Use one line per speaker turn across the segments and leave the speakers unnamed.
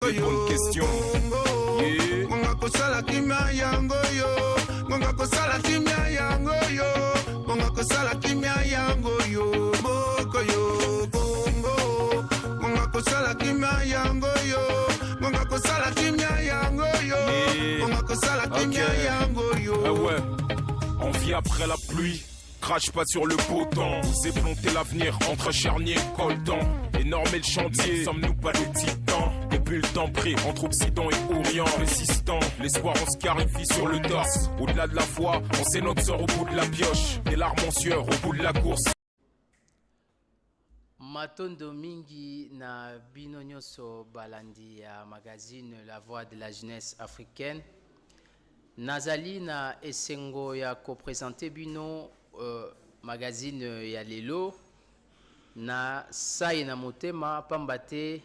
Les bonnes questions. Ah ouais, on vit après la pluie. Crache pas sur le beau temps. C'est planter l'avenir entre charnier et coltan. Énorme est le chantier, sommes-nous pas des titans? Depuis le temps pris entre Occident et Orient, résistant, l'espoir on se clarifie sur le torse. Au-delà de la foi, on sait notre sort au bout de la pioche. Des larmes en sueur au bout de la course.
Matondo mingi na bino nyonso balandi ya magazine La Voix de la Jeunesse Africaine. Nazali na esengo ya ko-présenter bino magazine ya lelo na sai na motema pambate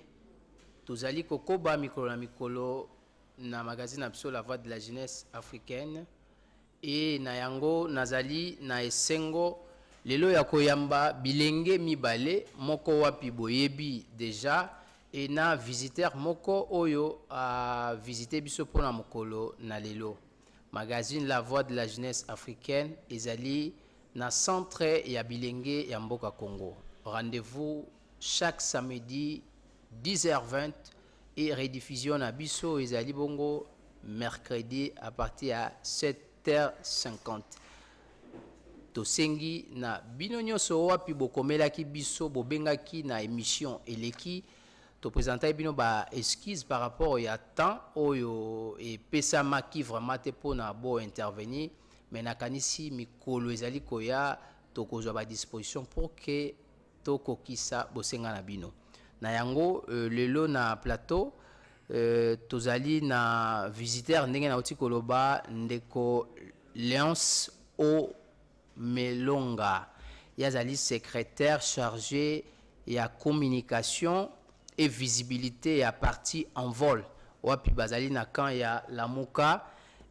tozali kokoba mikolo na mikolo na magazine absolu La Voix de la Jeunesse Africaine et na yango nazali na esengo lelo ya koyamba bilenge mibale moko wapi boyebi déjà et na visiteur moko oyo a visité biso pona mokolo na lelo. Magazine La Voix de la Jeunesse Africaine ezali na centre ya bilenge ya mboka Congo. Rendez-vous chaque samedi 10h20 et rediffusion na biso ezali bongo mercredi à partir à 7h50. Tosengi na bino nyonso wapi bokomelaki biso bobengaki na émission eleki to présenter bino ba esquisse par rapport ya temps oyo et pesa maki vraiment te pona bo intervenir mais nakanisi mikolo ezali koya to kozwa ba disposition pour que to kokisa bosenga na bino na yango lelo na plateau tozali na visiteur ndenge na oti koloba ndeko Léonce O Melonga yazali secrétaire chargé ya communication et visibilité à partie en vol wapi bazali na camp ya Lamuka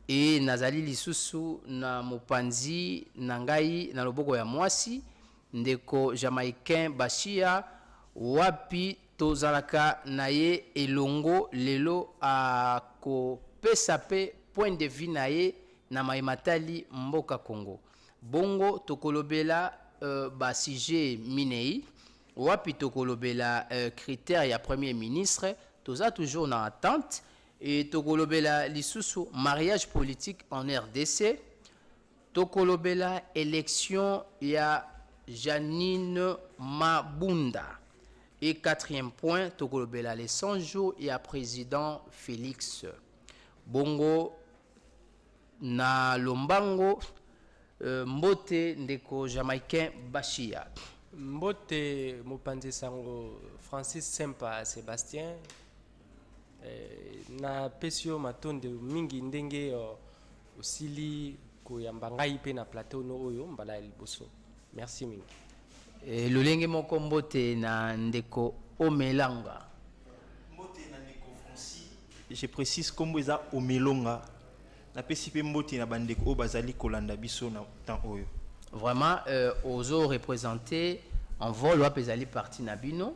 et nazali lisusu na mopanzi na ngai na loboko ya mwasi ndeko jamaïcain Bashia wapi tozalaka na ye elongo lelo a ko pesape point de vue na ye na maimatali mboka Congo bongo tokolobela ba sujet minei wapi tokolobela critère ya premier ministre toza toujours na attente et tokolobela lisusu mariage politique en RDC tokolobela élection ya Janine Mabunda et quatrième point tokolobela les 100 jours ya président Félix bongo na lombango mbote ndeko jamaïcain Bashia
Mbote mopanzi sango Francis Sempa Sébastien na pesio matonde mingi ndenge osili koyamba ngai pe na plateau no oyo mbala liboso. Merci mingi.
Lolenge moko mbote na ndeko Omelanga.
Mbote na ndeko Francis. Je précise kombo eza Omelonga. Na pesi pe mbote na bandeko o bazali kolanda biso na temps oyo.
Vraiment, ozo représenté en vol ou apesali parti nabino.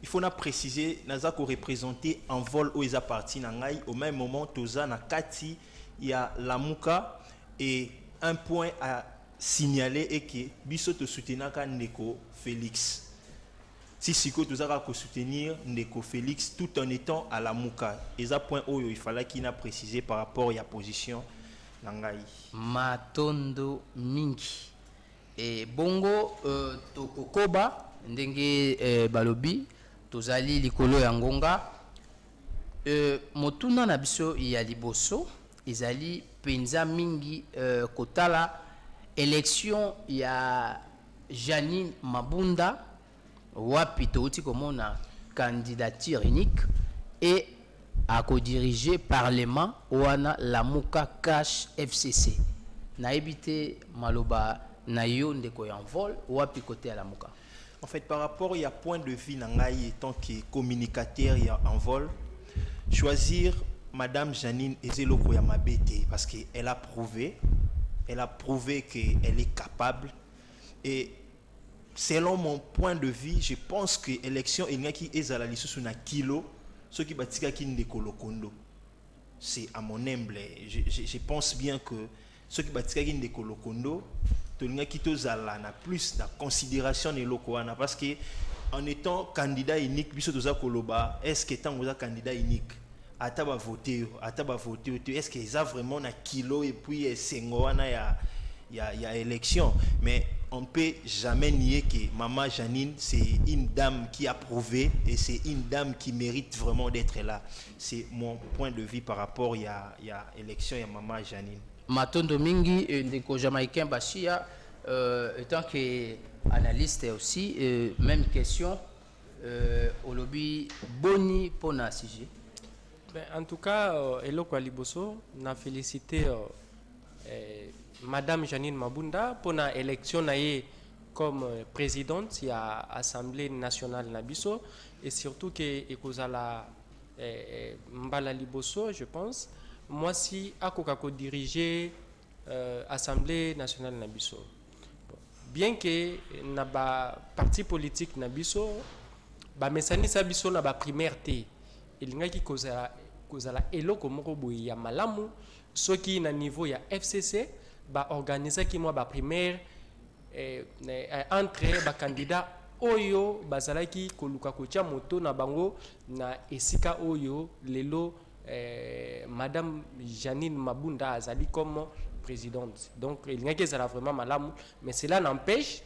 Il faut na préciser, naza ko représenter en vol ou eza parti na ngai au même moment toza na kati ya Lamuka et un point à signaler est que biso to soutenaka ndeko Félix. Si siko toza ko soutenir ndeko Félix tout en étant à Lamuka. Eza point oyo il fallait qu'il na préciser par rapport à position na ngai.
Matondo mingi. Et bongo tokokoba ndenge balobi tozali likolo ya ngonga motuna na biso ya liboso ezali penza mingi kotala élection ya Janine Mabunda wapi touti komona candidature unique et à co-diriger parlement wana Lamuka Cash FCC na ebité maloba na yo ndeko ya vol wapi côté à Lamuka.
En fait, par rapport à point de vue nangai étant que communicateur en vol, choisir Madame Janine Ezeloko ya mabete parce qu'elle a prouvé qu'elle est capable et selon mon point de vue, je pense que l'élection est qui est à la lisusu na kilo ceux qui batika qui ndeko Lokondo. C'est à mon humble, je pense bien que ceux qui batika qui ndeko Lokondo, tolinga qui tozala na plus la considération de lokoana parce que en étant candidat unique, biso toza koloba, est-ce que tant vous candidat unique, ataba voter, est-ce qu'ils a vraiment na kilo et puis sengoana ya élection, mais on peut jamais nier que Maman Janine c'est une dame qui a prouvé et c'est une dame qui mérite vraiment d'être là. C'est mon point de vue par rapport à élection et Maman Janine.
Matondo mingi ndeko jamaïcain Bashia étant que analyste aussi même question au lobby boni pour na sujet.
Ben, en tout cas eloko aliboso na félicité Madame Janine Mabunda pour la élection comme présidente à l'Assemblée nationale Nabiso et surtout que ekozala Mbala Liboso, je pense. Moi, si Akokako diriger l'Assemblée nationale Nabiso. Bien que naba parti politique Nabiso, ba mesani sabiso na ba primaire té. Il nga ki kozala eloko moko boye ya malamu soki na niveau ya FCC ba organiser ki moi ba primaire entre ba candidat oyo bazalaki koluka kotia moto na bango na esika oyo lelo Madame Janine Mabunda azali comme présidente. Donc il n'y a que ça vraiment malamu, mais cela n'empêche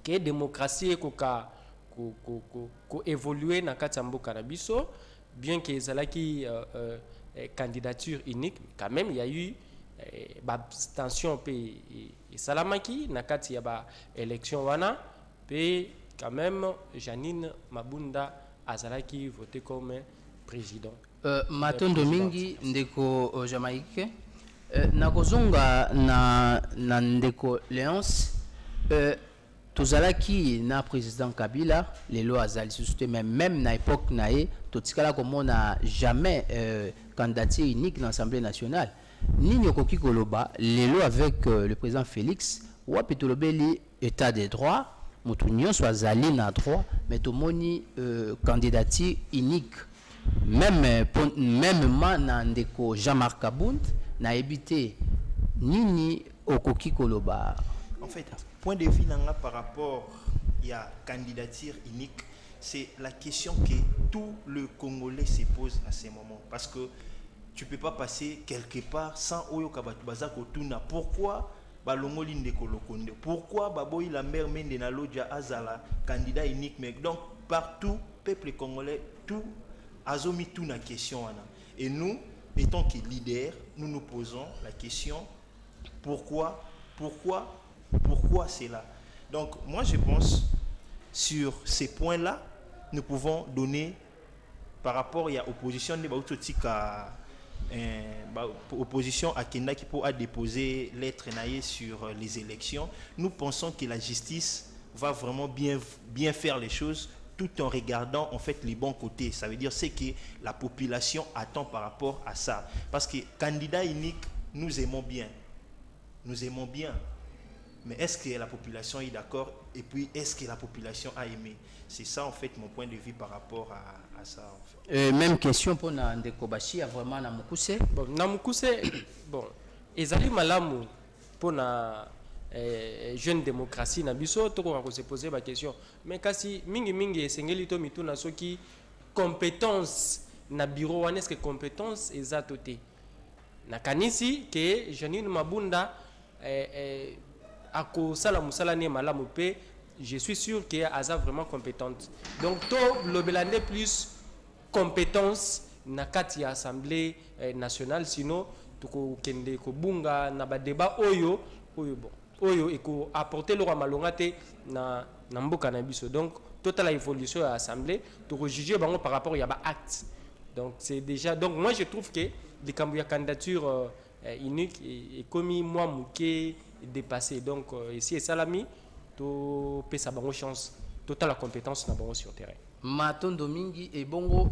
que démocratie koka ko évoluer na katambo kanabiso, bien que zalaki candidature unique, quand même il y a eu abstention et salamaki na kati ya ba élection wana pe quand même Janine Mabunda azalaki voté comme président.
Matondo mingi ndeko Jamaïque nakozonga na ndeko Léonce tozalaki na président Kabila lelo azali susute même na époque nae totikala komona jamais candidature unique dans l'Assemblée nationale nini okoki koloba lelo avec le président Félix wapi tolobeli état de droit mutu nyonso azali na droit mais tomoni candidature unique même na ndeko Jean-Marc Kabund na ebité nini okoki koloba.
En fait, point de vue nanga par rapport à la candidature unique, c'est la question que tout le Congolais se pose à ce moment. Parce que tu ne peux pas passer quelque part sans Oyo Kabatubaza Kotuna. Pourquoi Balongoli Ndeko Lokonde? Pourquoi Baboy Lambert Mende Nalodja Azala, candidat unique? Mais donc, partout, peuple congolais, tout, Azomi tout na question. Et nous, étant que leaders, nous nous posons la question pourquoi c'est là. Donc moi je pense sur ces points-là, nous pouvons donner par rapport à l'opposition opposition à Kenda qui pourra déposer lettre naïe sur les élections. Nous pensons que la justice va vraiment bien faire les choses tout en regardant en fait les bons côtés. Ça veut dire c'est que la population attend par rapport à ça. Parce que candidat unique, nous aimons bien. Mais est-ce que la population est d'accord? Et puis est-ce que la population a aimé? C'est ça en fait mon point de vue par rapport à ça. En fait.
Même question pour Ndeko Bashi, vraiment Namukuse.
Bon, Namukuse, bon, ezali malamu pour na jeune démocratie na biso to ko se poser la question mais kasi mingi esengeli to mituna soki compétence na bureau wana est-ce que compétence ezatoté na kanisi que Janine Mabunda ako sala musala ne malamu pe je suis sûr que aza vraiment compétente donc to lobelande plus compétence na kati ya assemblée nationale sinon to ko kende ko bunga na ba débat oyo bon oyo eko apporter le roi malongate na mboka na biso donc totale évolution à l'assemblée to juger bango par rapport ya ba acte donc c'est déjà donc moi je trouve que les candidature unique et commis moi mouké dépassé donc ici et salami to pesa bango chance totale la compétence na bango sur terrain
Matondo mingi et bongo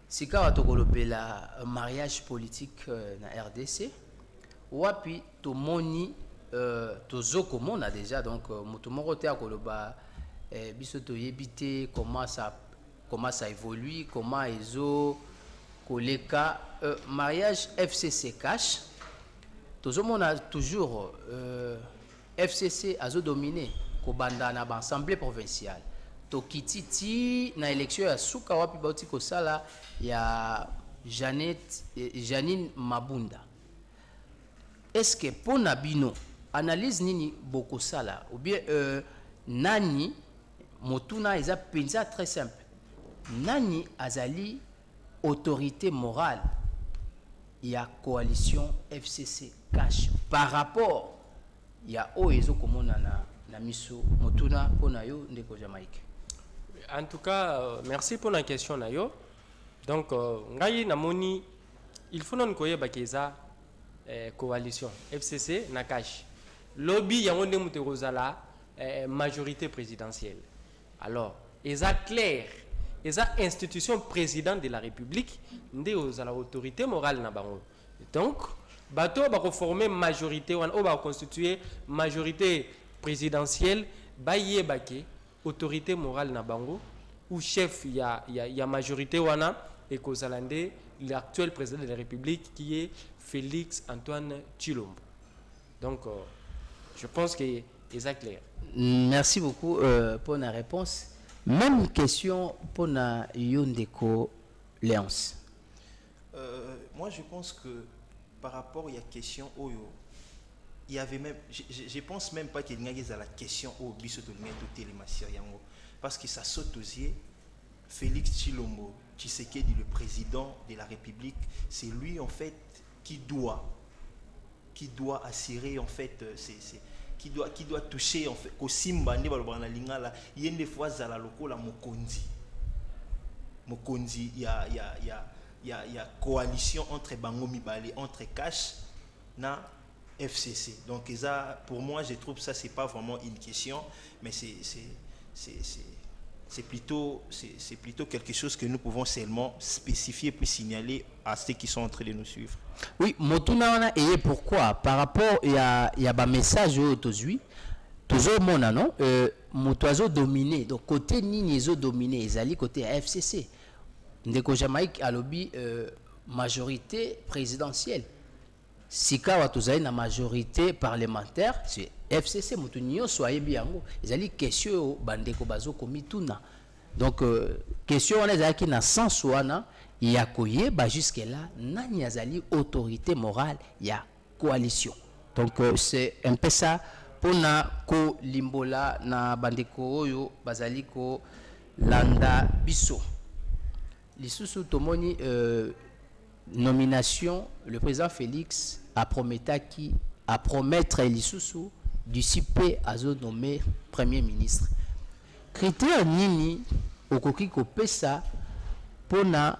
sika watokolopela mariage politique na RDC wapi to moni tozoko mona déjà donc moto moko te akoloba biso to yebite comment ça comment ça évolue, comment ils ont koleka mariage FCC cash. Tout le monde a toujours FCC a dominé kobanda na assemblée provinciale. To kititi na élection ya suka wapi bauti ko sala ya Janine Mabunda. Est-ce que pour Nabino analyse nini boko sala ou bien nani motuna eza penza très simple. Nani azali autorité morale ya coalition FCC cash par rapport ya oezo komona na miso motuna pona yo ndeko Jamaïque.
En tout cas, merci pour la question nayo. Donc ngai namoni il faut non koyeba keza coalition FCC na cash. Lobby yango nde muterozala majorité présidentielle. Alors, eza clair, eza institution président de la République nde ozala autorité morale na bango. Donc, bato ba former majorité wana o ba constituer majorité présidentielle ba yebake autorité morale na bango ou chef ya majorité wana et kozalande l'actuel président de la République qui est Félix Antoine Tshilombo. Donc je pense que c'est clair.
Merci beaucoup pour la réponse. Même question pour la Yondeko Léance.
Moi je pense que par rapport à la question Oyo, il y avait même, je pense même pas qu'il y ait la question au biso de yango parce que ça saute aux yeux. Félix Tshilombo Tshisekedi, le président de la République, c'est lui en fait qui doit assurer en fait qui doit toucher en fait ko simba ndi balobana lingala yende fois za la lokola mokonzi ya coalition entre bango mibale entre cash na FCC. Donc ça, pour moi je trouve ça c'est pas vraiment une question mais c'est plutôt quelque chose que nous pouvons seulement spécifier puis signaler à ceux qui sont en train de nous suivre.
Oui, motuna et pourquoi par rapport il y a ba message aujourd'hui toujours mon non motoizo dominé donc côté nini zo dominé ezali côté FCC ndeko Jamaïque a lobby majorité présidentielle sika watozali na majorité parlementaire c'est FCC mutunyo soyez bien ezali question bandeko bazo komituna donc question on ezali ki na sens wana ya koyeba jusque là nani azali autorité morale ya coalition. Donc c'est un peu ça pour na ko limbola na bandeko oyo bazali ko landa biso lisusu tomoni nomination le président Félix a promettre lisusu d'ici à nommé premier ministre. Critère nini okoki ko pesa pona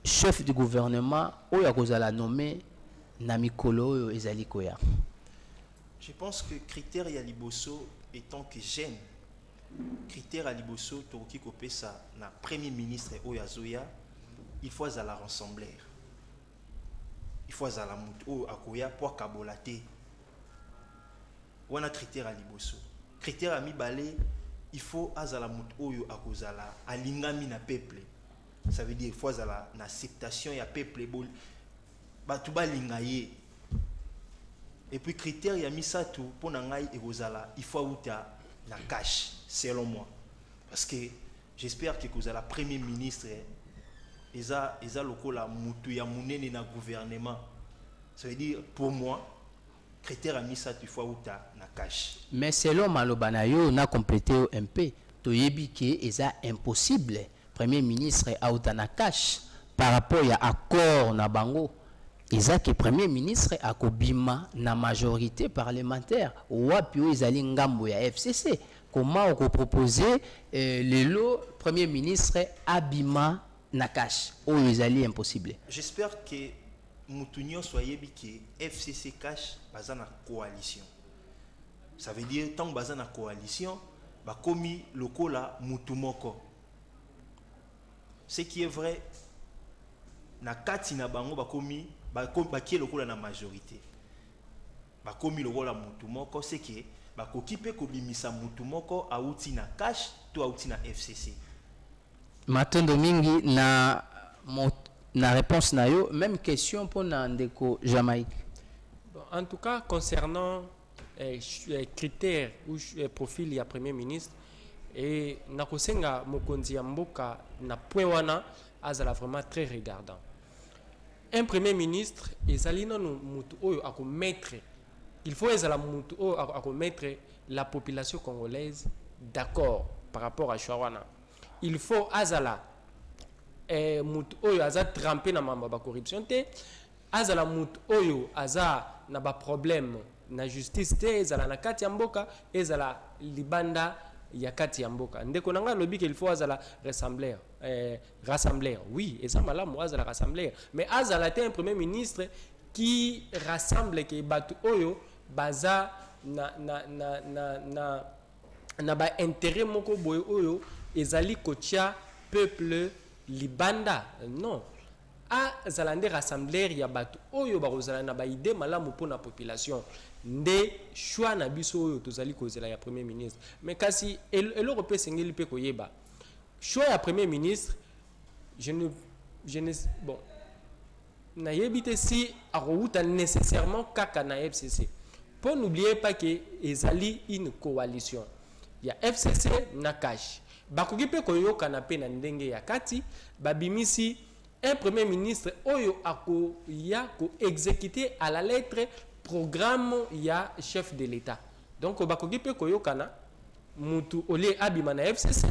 chef du gouvernement oyo akozala nommé na mikolo oyo ezali koya.
Je pense que critère ya liboso étant que jeune critère à liboso tokoki ko pesa na premier ministre oyo azoya il faut à la rassembler. Il faut à la mutu akoya pour kabolaté. Wana critère à liboso. Critère à mibale il faut à la mutu oyo akozala alingami na peuple. Ça veut dire il faut à la acceptation ya peuple bol batuba lingaye. Et puis critère ya misatu pour nangai ekozala il faut outa la cash selon moi parce que j'espère que kozala premier ministre eza lokola mutu ya munene na gouvernement. Ça veut dire pour moi critère à misatu il faut outa na cash.
Mais selon malobana yo na complété un peu to yebi ke eza impossible premier ministre a outa na cash par rapport à accord na bango. Eza que premier ministre a kobima na majorité parlementaire wapi o ezali ngambo ya FCC. Comment on peut proposer le premier ministre abima na cash o ezali impossible.
J'espère que mutunyo soyez que FCC cash baza na coalition. Ça veut dire tant baza na coalition ba komi lokola mutumoko. Ce qui est vrai na kati na bango ba komi qui est lokola na majorité ba komi lokola mutu moko c'est que ba kokipe ko bimisa mutu moko auti na cash to auti na FCC
Matondo mingi na réponse na yo, même question pour Ndeko Jamaïque.
Bon, en tout cas, concernant critères ou profil il y a Premier ministre, et Nakosenga Mokonzi Mboka na point wana azala vraiment très regardant. Un Premier ministre, il faut mettre la population congolaise d'accord par rapport à Chouawana. Il faut azala mutu oyo aza trempé na mamba ba corruption te, azala mutu oyo aza na ba problème na justice te, ezala na kati ya mboka, ezala libanda ya kati ya mboka. Ndeko nanga lobi qu'il faut azala rassembleur, oui, et ça malamu azala rassembleur, mais azala te un premier ministre qui rassemble ke batu oyo baza na ba intérêt moko boyo oyo ezali kotia peuple libanda. Non, azalande rassembleur ya batu oyo bazala na ba idée malamu pour la population. Nde choix na biso oyo tozali kozela ya premier ministre. Mais kasi eloko pe sengeli pe koyeba choix ya premier ministre, je ne bon na yebite si arouta nécessairement kaka na FCC. Pour n'oublier pas que ezali une coalition. Il y a FCC na cash. Bakoki pe koyoka na pe na ndenge ya kati babimisi un premier ministre oyo ako ya ko exécuter à la lettre programme ya chef de l'État. Donc bakoki pe koyoka na mutu ole abima na FCC,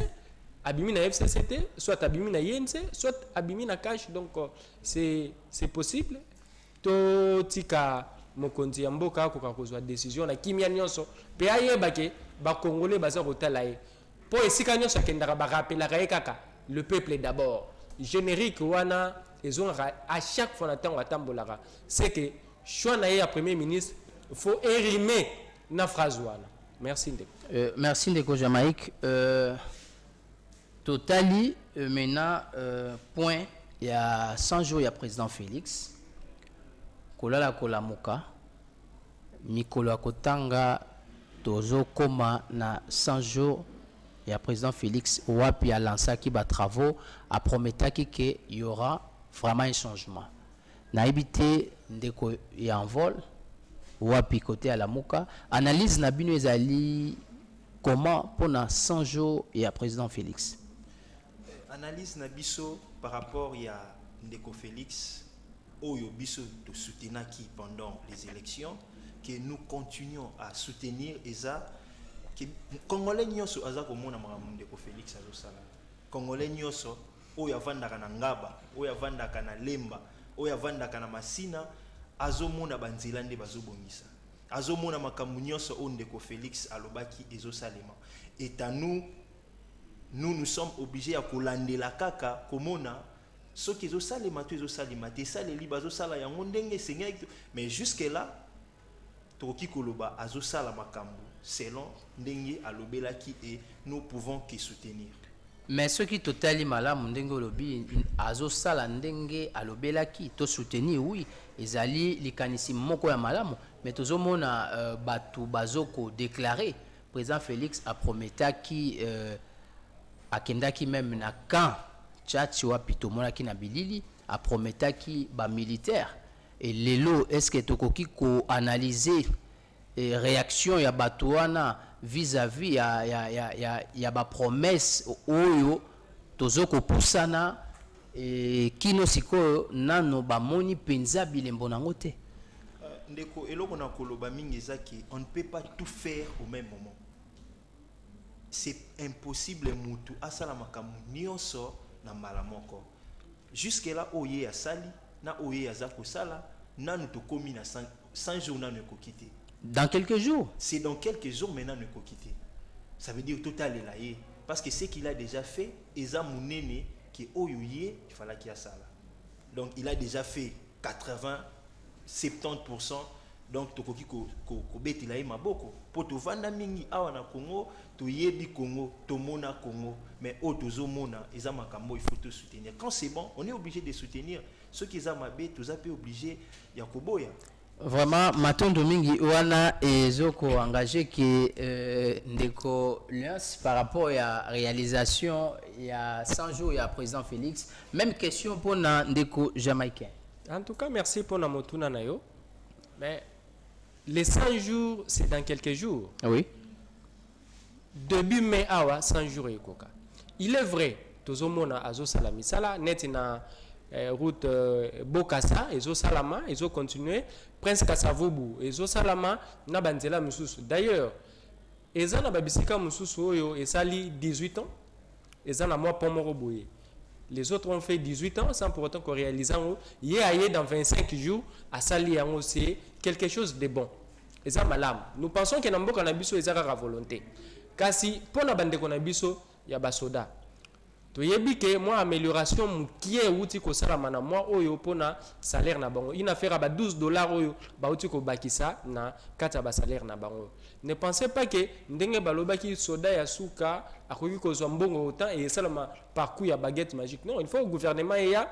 abimi na FCCT, soit abimi na INC, soit abimi na cash. Donc c'est possible. To tika mokonzi ya mboka ko kozwa décision na kimia nyonso pe ayeba ke ba congolais baza kotala ye po esika nyonso akendaka ba rappelaka kaka le peuple d'abord. Générique wana ezon à chaque fois na tango atambolaka c'est que choix na ya premier ministre faut érimer na phrase wana. Merci Ndeko.
Merci Ndeko Jamaïque. Totali maintenant point il y a 100 jours il y a président Félix kolala kolamuka mikolo akotanga tozo koma na 100 jours il y a président Félix wapi a lancé qui ba travaux a prometaki que il y aura vraiment un changement na habité ndeko ya envol wapi côté à la muka analyse na bino ezali comment pendant 100 jours il y a président Félix.
Analyse na biso par rapport il y a ndeko Félix oyo biso de soutenir qui pendant les élections que nous continuons à soutenir eza que congolais nyoso aza komona makambo ndeko Félix azosala congolais nyoso oyo avandaka na ngaba oyo avandaka na lemba oyo avandaka na masina azomona banzela nde bazobongisa azomona makambo nyoso oyo ndeko Félix alobaki ezosalema et à nous sommes obligés à kolandela kaka komona ce qui est au salimate, ça les libres, ça y a un dengue, mais jusque là, Toki Koloba, azosala makambu, selon dengue alobela qui est, nous pouvons que soutenir.
Mais ce qui totali malamu ndenge lobi azosala ndenge alobela qui to soutenir oui, ezali likanisi moko ya malamu, mais tozomona batu bazoko déclaré président Félix a prometté qui akendaki même na camp Tchatchi wapi tomonaki na bilili a prometaki ba militaire et lelo est-ce que tokoki ko analyser réaction ya batuana vis-à-vis ya ba promesse oyo tozoko pusana et kino siko nano ba moni penza bilembo nango te.
Ndeko eloko na koloba mingi ezaki on ne peut pas tout faire au même moment. C'est impossible mutu asala makambo nyonso na malamoko. Jusque là oye ya sali na oye ya zako sala na nous to komi na 100 jours na ne ko quitter.
Dans quelques jours.
C'est dans quelques jours maintenant ne ko quitter. Ça veut dire total est là parce que ce qu'il a déjà fait eza munene qui oyoye il fallait qu'il y a sala. Donc il a déjà fait 80-70%. Donc tokoki ko beti la maboko po to vanda mingi awa na Congo to yebi Congo to mona Congo mais o tozo mona eza makambo il faut te soutenir quand c'est bon on est obligé de soutenir ceux qui za mabe to za pe obligé ya koboya.
Vraiment, matondo mingi wana ezoko engagé que ndeko Liance par rapport à la réalisation il y a 100 jours il y a président Félix. Même question pour ndeko Jamaïcain.
En tout cas, merci pour la motuna nayo. Mais les 100 jours, c'est dans quelques jours.
Oui.
Début mai awa 100 jours ekoka. Il est vrai, tozomona azo salami sala net na route Bokassa ezo salama ezo continuer Prince Kassavobu ezo salama na banzela mususu. D'ailleurs, eza na babisika mususu oyo esali 18 ans. Eza na moi pomoro boye. Les autres ont fait 18 ans sans pour autant qu'on réalise en haut. Yé dans 25 jours à sali en haut, c'est quelque chose de bon. Eza malam. Nous pensons que nambo kanabiso eza la volonté. Kasi pour na bande konabiso ya basoda. To yebi ke moi amélioration mukie outi ko sala mana moi oyo pona salaire na bango. Il na faire ba $12 oyo ba outi ko bakisa na kata ba salaire na bango. Ne pensez pas que ndenge balobaki soda ya suka akoki ko zo mbongo autant et ça le parcours ya baguette magique. Non, il faut au gouvernement ya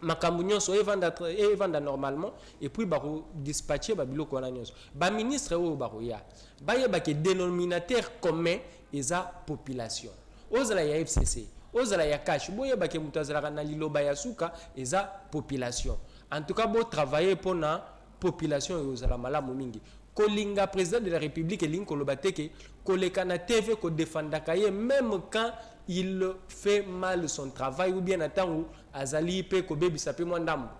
makambu nyonso evanda normalement et puis bako dispatcher ba biloko na nyonso. Ba ministre oyo bako ya. Ba yeba ke dénominateur commun eza population. Ozala ya FCC, ozala ya cash, boye ba ke mutazala na liloba ya suka eza population. En tout cas, bo travailler pour na population et ozala malamu mingi. Kolinga président de la République et linko lobateke koleka na TV ko défenda kaye même quand il fait mal son travail ou bien attend azali pe ko bebisa pe mwandam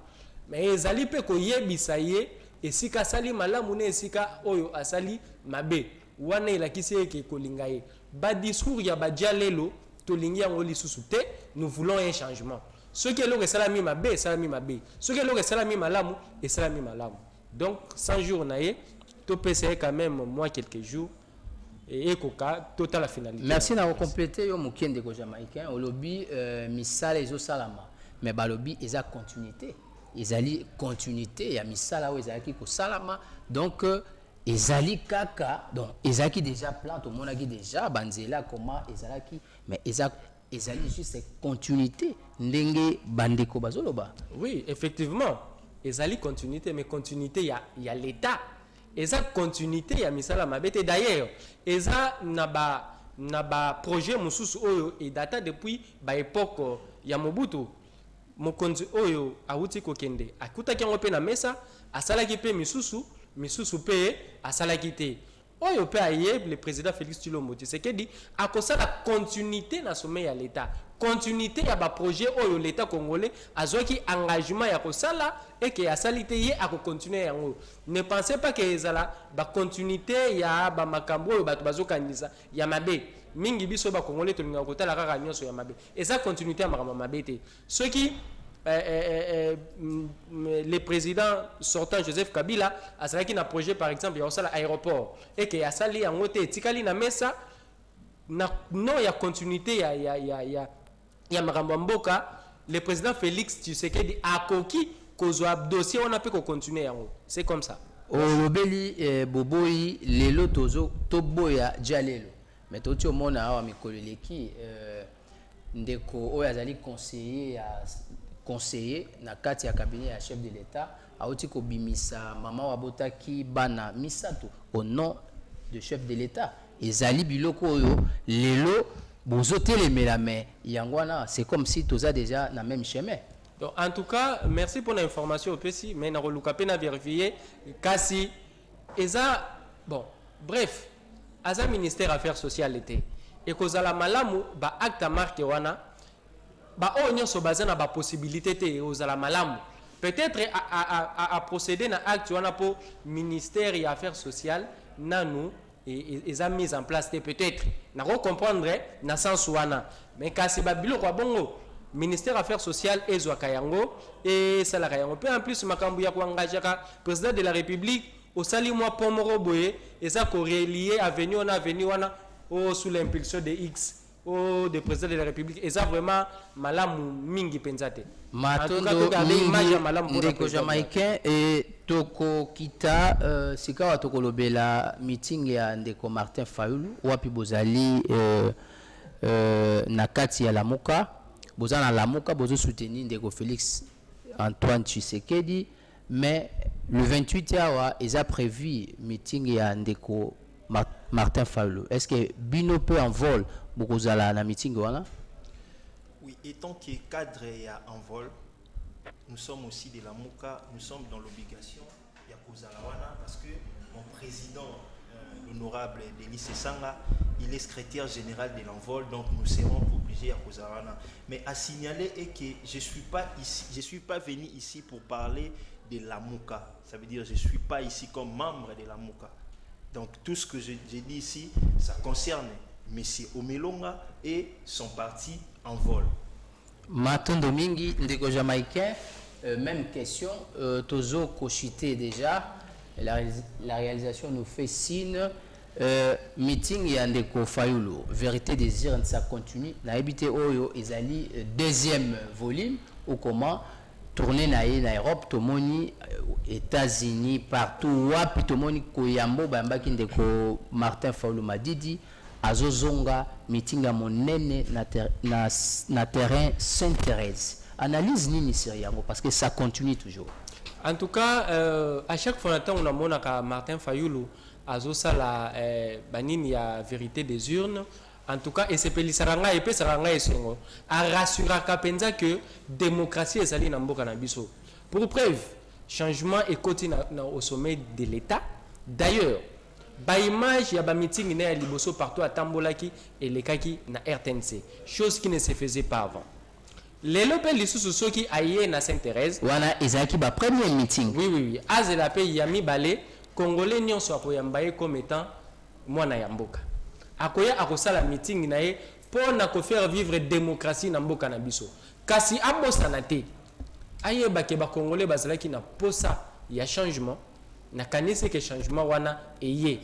mais azali pe ko yebisa ye esika sali malamu ne esika oyo asali mabe wana ilakisi ke kolinga ye ba discours ya ba dialelo to lingi yango lisusu te nous voulons un changement ce qui est le salami mabe salami mabe ce qui est le salami malamu et salami malamu donc 100 jours naie to pese quand même moi quelques jours et ekoka total la finalité.
Merci na compléter yo mukende ko Jamaïcain au lobby misala ezo salama mais ba lobby eza continuité ezali continuité ya misala o ezali ko salama donc ezali kaka donc ezaki déjà plan to monaki déjà banzela comment ezalaki mais ezali juste continuité ndenge bandeko bazoloba.
Oui, effectivement ezali continuité mais continuité ya l'état. Eza continuité ya misala mabete d'ailleurs eza na ba projet mususu oyo et data depuis ba époque ya Mobutu mokonzi oyo awuti kokende akutaki yango pe na mesa asalaki pe misusu pe asalaki te oyo pe aye le président Félix Tshilombo Tshisekedi akosala continuité na sommet ya l'état continuité ya ba projet oyo l'état congolais azwaki engagement ya kosala et que asali te ye ako continuer yango ne pensez pas que ezala ba continuité ya ba makambo oyo bato bazokanisa ya mabe mingi biso ba congolais to linga kotala kaka nyonso ya mabe eza continuité ya makambo mabe te ceux qui le président sortant Joseph Kabila asalaki na projet par exemple ya osala aéroport et que asali yango te tikali na mesa na non ya continuité ya makambo mboka le président Félix Tshisekedi akoki kozwa dossier on a pu continuer yango c'est comme ça
olobeli boboyi lelo tozo toboya jalelo mais toti omona awa mikoleleki ndeko oyo azali conseiller na kati ya cabinet ya chef de l'état auti ko bimisa mama wabotaki bana misato au nom de chef de l'état ezali biloko oyo lelo bozotelemela mais yangwana c'est comme si toza déjà na même chemin.
Donc, en tout cas, merci pour l'information au PC, mais na roluka pe na vérifier kasi eza bon bref aza ministère affaires sociales était et kozala malamu ba acte marque wana ba onyo so bazana ba possibilité te ozala malamu peut-être à procéder na acte wana pour ministère et affaires sociales nanu et a mis en place peut-être na comprendre na sens wana mais kasi ba biloko bongo ministère affaires sociales ezwaka yango et salaka yango peu en plus makambu ya kuangajaka président de la république au sali moi pomoro boye eza ko relier avenue wana au sous l'impulsion de X au de président de la république eza vraiment malamu mingi penzate
matondo ndeko Jamaïcain et toko kita sikawa toko lobela meeting ya ndeko Martin Fayulu wapi bozali na kati ya Lamuka bozana Lamuka bozo soutenir ndeko Félix Antoine Tshisekedi mais Le 28 awa, ils ont prévu meeting ya ndeko Martin Fayulu. Est-ce que Bino peut en vol beaucoup zala na meeting wana?
Oui, étant que cadre est en vol, nous sommes aussi de la Mouka, nous sommes dans l'obligation de Kozalawana parce que mon président, l'honorable Denis Sanga, il est secrétaire général de l'envol, donc nous serons obligés à Kozalawana. Mais à signaler est que je suis pas venu ici pour parler de la Mouka. Ça veut dire que je ne suis pas ici comme membre de la Mouka. Donc tout ce que j'ai dit ici, ça concerne M. Omelonga et son parti en vol.
Maton Domingi, ndeko jamaïcain, même question. Tozo Kochité déjà, la réalisation nous fait signe. Meeting ya ndeko Fayulu, vérité désir, ça continue. Na habité Oyo, Ezali, deuxième volume, ou comment tourner na Europe, Tomoni, États-Unis, partout, wapi Tomoni Koyambo, Bambaki ndeko Martin Fayulu Madidi. Azozonga meeting à monene na terrain Sainte-Thérèse. Analyse nini sérieux parce que ça continue toujours.
En tout cas, à chaque fois on a monaka Martin Fayulu azosa la banini ya vérité des urnes. En tout cas, et c'est pelisaranga et pesaranga esengo a rassurer kapenza que démocratie ezali na mboka na biso. Pour preuve, changement est côté au sommet de l'État. D'ailleurs, ba image ya ba meeting na liboso partout à Tambolaki et lekaki na RTNC, chose qui ne se faisait pas avant. Les lopel lisusu soki aye na Sainte-Thérèse
wana ezaki ba premier meeting.
Oui azela pe yami balé congolais nyonso akoyambaye comme étant mwana ya mboka akoya akosala meeting na ye pona ko faire vivre démocratie na mboka na biso kasi abosana te ayeba ke ba congolais bazalaki na posa ya changement na kanisi ke changement wana eye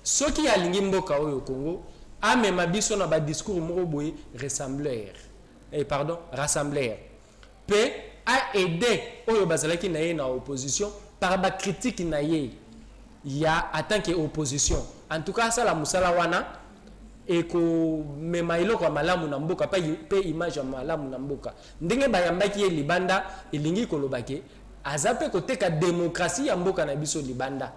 soki alingi mboka oyo Congo amema biso na ba discours moko boye rassembleur pe a aidé oyo bazalaki na ye na opposition par ba critique na ye ya en tant que opposition. En tout cas ça la musala wana et ko mema iloko malamu na mboka pe image ya malamu na mboka ndenge bayambaki ye libanda elingi kolobake azape koteka démocratie ya mboka na biso libanda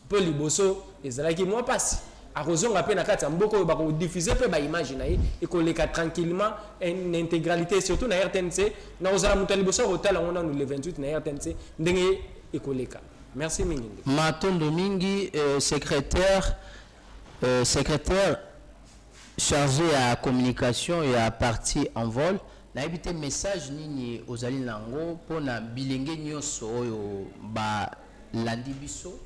po liboso ezalaki mwa pasi akozonga pe na kati ya mboka oyo bako diffuser pe ba image na ye et koleka tranquillement en intégralité surtout na RTNC na ozala mutu liboso hôtel ngona nous le 28 na RTNC ndenge ekoleka. Merci mingi.
Matondo mingi secrétaire chargé à communication et à partie en vol. Na ebité message nini ozali nango pona bilenge nyonso oyo ba landi biso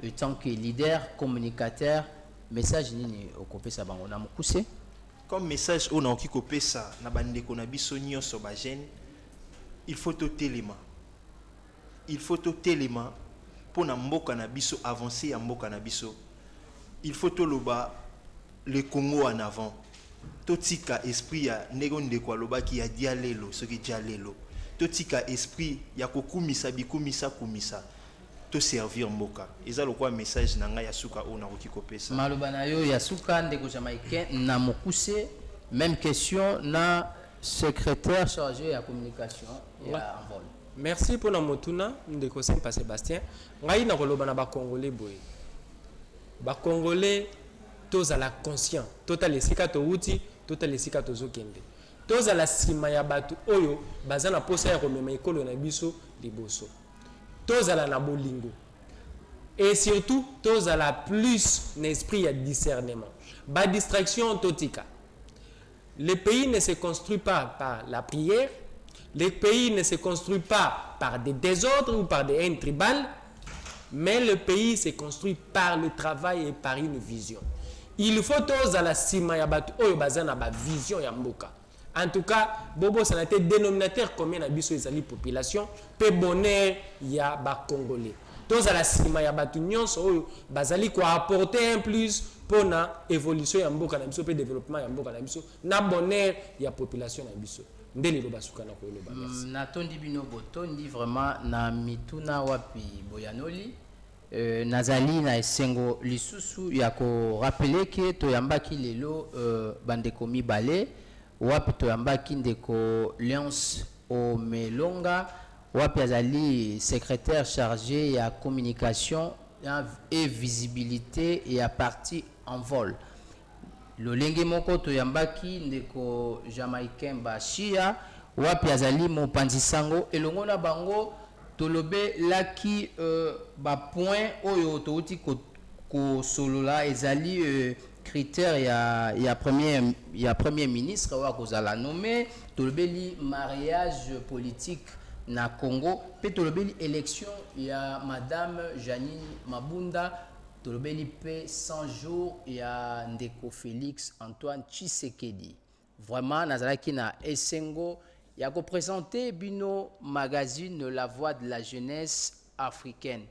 en tant que leader communicateur message nini okopesa bango na mukuse
comme message on a okikopesa na bandeko na biso nyonso ba jeune il faut totelema pona mboka na biso avancer ya mboka na biso il faut toloba le Congo en avant. Totika esprit ya ndeko alobaki ya dialelo soki dialelo. Totika esprit ya kokumisa bikumisa kumisa. To servir mboka. Eza lokwa message na nga ya suka ona okikopesa.
Maloba na yo ya suka ndeko jamaïcain na mokuse même question na secrétaire chargé à communication ya envol.
Merci pour la motuna ndeko Saint Sébastien. Ngai na koloba na ba congolais boy. Ba congolais tous à la conscient total esika to wuti total esika to zokende tous à la sima ya batu oyo bazana posa ya komema ekolo na biso liboso tous à la bolingo et surtout tous à la plus n'esprit ya discernement ba distraction totika. Le pays ne se construit pas par la prière, le pays ne se construit pas par des désordres ou par des haines tribales, mais le pays se construit par le travail et par une vision. Il faut tous à la sima ya batu oyo bazana ba vision ya mboka. En tout cas, bobo ça n'a été dénominateur commun na biso ezali population pe bonheur ya ba congolais. Tous à la sima ya batu nyonso oyo bazali ko apporter un plus pour na évolution ya mboka na biso pe développement ya mboka na biso na bonheur ya population na biso. Ndeli lo basuka na ko lo ba.
Na tondi bino botondi vraiment na mituna wapi boyanoli. Nazali na esengo lisusu ya ko rappeler que toyambaki lelo bandeko mibale wapi toyambaki ndeko Léonce Omelonga wapi azali secrétaire chargé ya communication et visibilité et à partie en vol. Lolenge moko toyambaki ndeko jamaïcain Bashia wapi azali mopanzi sango elongo na bango tolobe laki ba point oyo touti ko solola ezali critère ya premier ministre wa kozala nommé tolobeli mariage politique na Congo pe tolobeli élection ya madame Janine Mabunda tolobeli pe 100 jours ya ndeko Félix Antoine Tshisekedi. Vraiment nazalaki na esengo ya ko présenter bino magazine La Voix de la jeunesse africaine.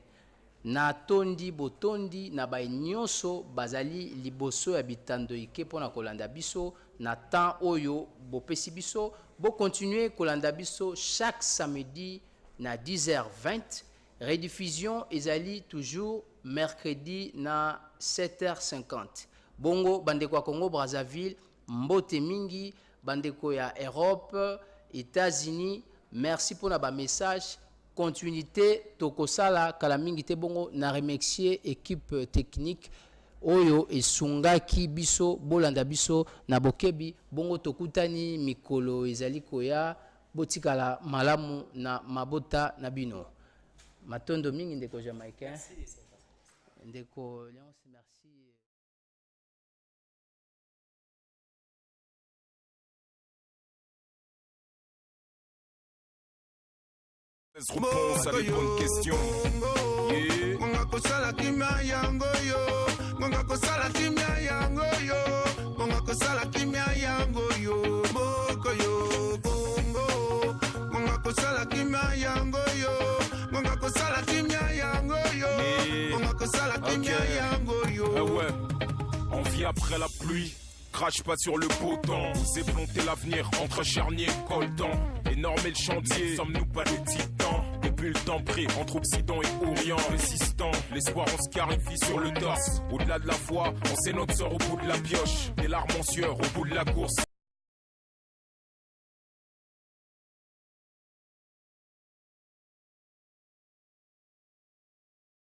Na tondi botondi na ba nyonso bazali liboso ya bitando ike pona kolanda biso na temps oyo bopesi biso bo continuer kolanda biso chaque samedi na 10h20 rediffusion ezali toujours mercredi na 7h50 bongo bandeko ya Congo Brazzaville mbote mingi bandeko ya Europe États-Unis merci pour na ba message continuité tokosala kala mingi te bongo na remercier équipe technique oyo esungaki biso bolanda biso na bokebi bongo tokutani mikolo ezali koya botikala malamu na mabota na bino matondo mingi ndeko jamaïcain ndeko Léonce merci.
Réponse à des bonnes questions.
Monga kosala kimia yango yo. Monga kosala kimia yango yo. Monga kosala kimia yango yo. Moko yo bongo. Monga kosala kimia yango yo. Monga kosala kimia yango yo. Monga kosala kimia yango yo.
Ah ouais, on vit après la pluie. Crache pas sur le beau temps, c'est planter l'avenir entre charnier et coltan. Énorme est le chantier, sommes-nous pas des titans? Depuis le temps pris, entre Occident et Orient, résistant, l'espoir on se clarifie sur le torse. Au-delà de la foi, on sait notre sort au bout de la pioche. Des larmes en sueur au bout de la course.